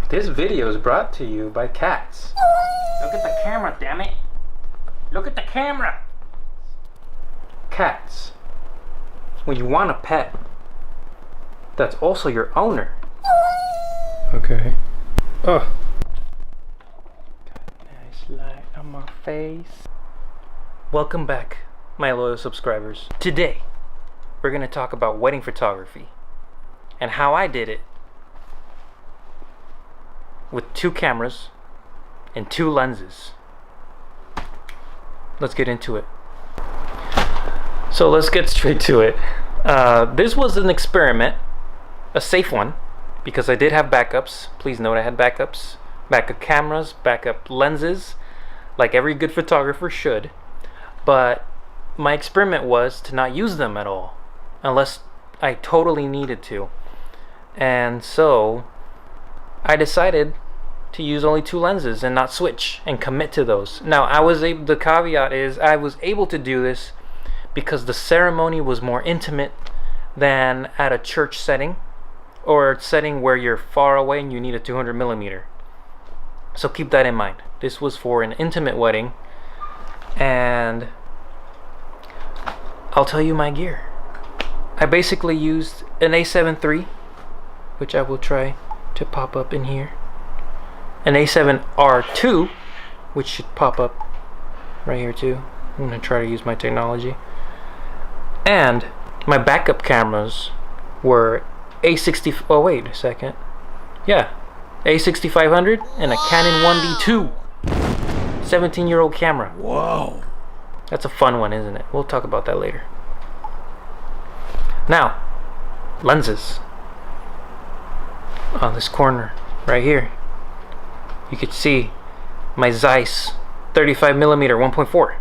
This video is brought to you by cats. Look at the camera, damn it. Look at the camera. Cats. When you want a pet, that's also your owner. Okay. Oh. Got a nice light on my face. Welcome back, my loyal subscribers. Today, we're going to talk about wedding photography and how I did it with 2 cameras and 2 lenses. Let's get into it. So let's get straight to it. This was an experiment, a safe one, because I did have backups. Please note I had backups, backup cameras, backup lenses, like every good photographer should. But my experiment was to not use them at all, unless I totally needed to. And so I decided to use only 2 lenses and not switch and commit to those. Now, the caveat is I was able to do this because the ceremony was more intimate than at a church setting or a setting where you're far away and you need a 200mm. So keep that in mind. This was for an intimate wedding, and I'll tell you my gear. I basically used an A7 III, which I will try to pop up in here, an A7R2, which should pop up right here too. I'm going to try to use my technology. And my backup cameras were A65, oh wait a second, yeah, A6500 and a Canon 1D2, 17-year-old camera. Whoa. That's a fun one, isn't it? We'll talk about that later. Now, lenses. On this corner, right here, you could see my Zeiss 35mm 1.4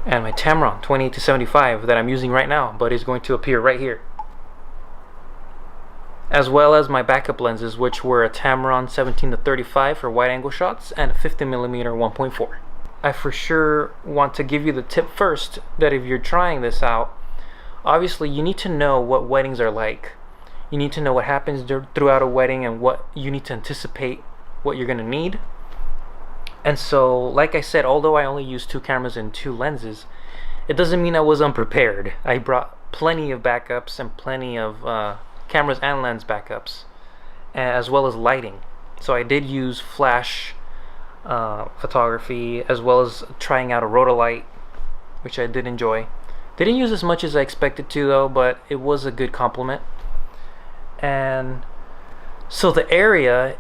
and my Tamron 28-75 that I'm using right now, but is going to appear right here, as well as my backup lenses, which were a Tamron 17-35 for wide angle shots and a 50mm 1.4. I for sure want to give you the tip first that if you're trying this out, obviously you need to know what weddings are like. You need to know what happens throughout a wedding and what you need to anticipate what you're going to need. And so, like I said, although I only used 2 cameras and 2 lenses, it doesn't mean I was unprepared. I brought plenty of backups and plenty of cameras and lens backups, as well as lighting. So I did use flash photography, as well as trying out a Rotolight, which I did enjoy. Didn't use as much as I expected to though, but it was a good compliment. And so the area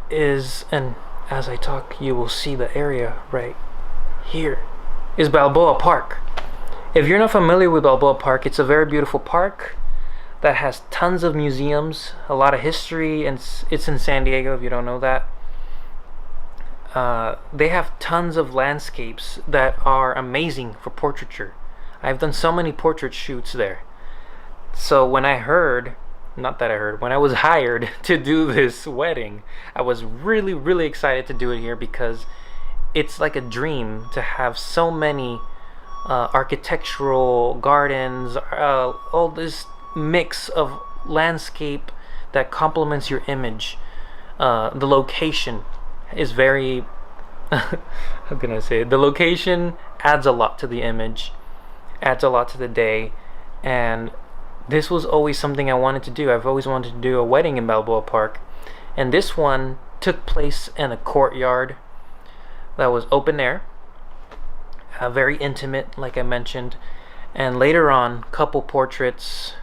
is, and as I talk you will see the area right here, is Balboa Park. If you're not familiar with Balboa Park, it's a very beautiful park that has tons of museums, a lot of history, and it's in San Diego if you don't know that. They have tons of landscapes that are amazing for portraiture. I've done so many portrait shoots there. So when I heard, when I was hired to do this wedding, I was really excited to do it here because it's like a dream to have so many architectural gardens, all this mix of landscape that complements your image. The location is very how can I say it? The location adds a lot to the image, adds a lot to the day, and this was always something I wanted to do. I've always wanted to do a wedding in Balboa Park, and this one took place in a courtyard that was open air, very intimate, like I mentioned. And later on, couple portraits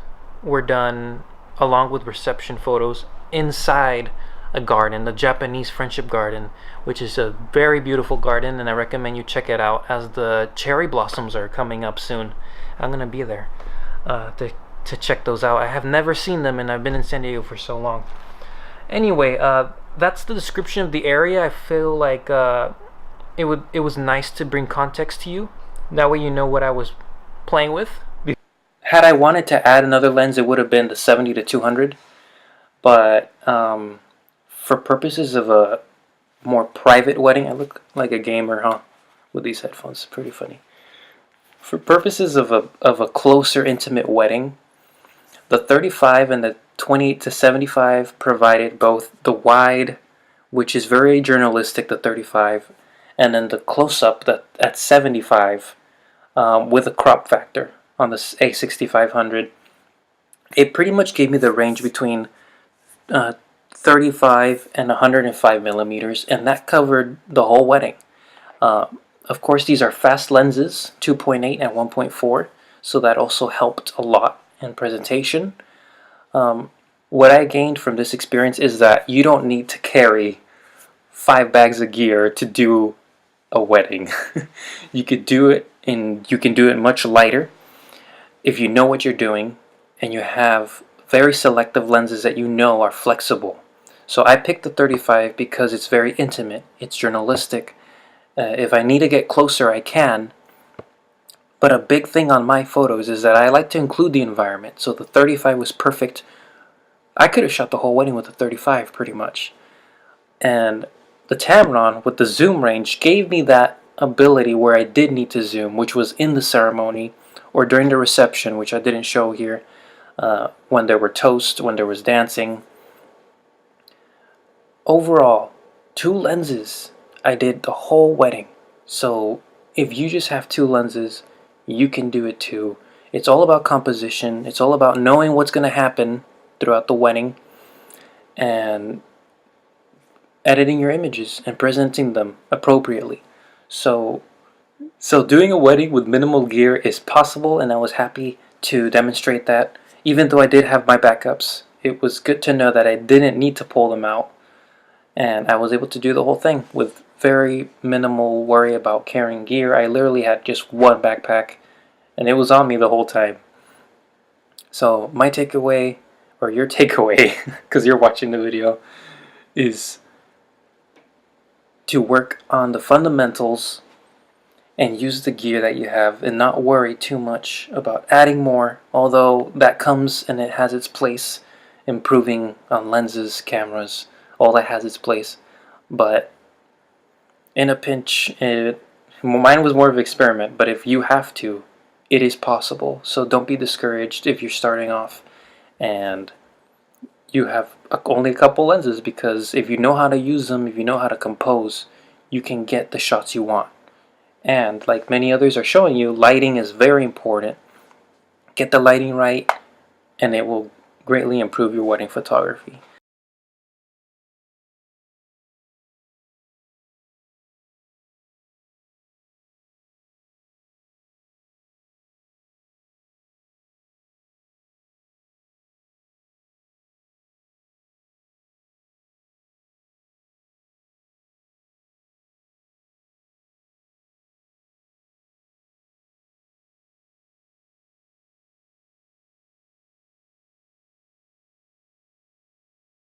were done along with reception photos inside a garden, the Japanese Friendship Garden, which is a very beautiful garden, and I recommend you check it out as the cherry blossoms are coming up soon. I'm gonna be there to check those out. I have never seen them, and I've been in San Diego for so long. Anyway, that's the description of the area. I feel like it was nice to bring context to you. That way you know what I was playing with. Had I wanted to add another lens, it would have been the 70-200, but for purposes of a more private wedding, I look like a gamer, huh? With these headphones, pretty funny. For purposes of a closer, intimate wedding, the 35 and the 28 to 75 provided both the wide, which is very journalistic, the 35, and then the close-up that at 75 with a crop factor on the A6500. It pretty much gave me the range between 35 and 105 millimeters, and that covered the whole wedding. Of course, these are fast lenses, 2.8 and 1.4, so that also helped a lot in presentation. What I gained from this experience is that you don't need to carry 5 bags of gear to do a wedding. You can do it much lighter if you know what you're doing and you have very selective lenses that you know are flexible. So I picked the 35 because it's very intimate, it's journalistic. If I need to get closer, I can. But a big thing on my photos is that I like to include the environment. So the 35 was perfect. I could have shot the whole wedding with the 35 pretty much. And the Tamron with the zoom range gave me that ability where I did need to zoom, which was in the ceremony or during the reception, which I didn't show here, when there were toasts, when there was dancing. Overall, 2 lenses, I did the whole wedding. So if you just have 2 lenses, you can do it too. It's all about composition. It's all about knowing what's going to happen throughout the wedding and editing your images and presenting them appropriately. So doing a wedding with minimal gear is possible, and I was happy to demonstrate that. Even though I did have my backups, it was good to know that I didn't need to pull them out, and I was able to do the whole thing with very minimal worry about carrying gear. I literally had just one backpack, and it was on me the whole time. So my takeaway, or your takeaway, because you're watching the video, is to work on the fundamentals and use the gear that you have and not worry too much about adding more, although that comes and it has its place. Improving on lenses, cameras, all that has its place. But in a pinch, mine was more of an experiment, but if you have to, it is possible. So don't be discouraged if you're starting off and you have only a couple lenses, because if you know how to use them, if you know how to compose, you can get the shots you want. And like many others are showing you, lighting is very important. Get the lighting right, and it will greatly improve your wedding photography.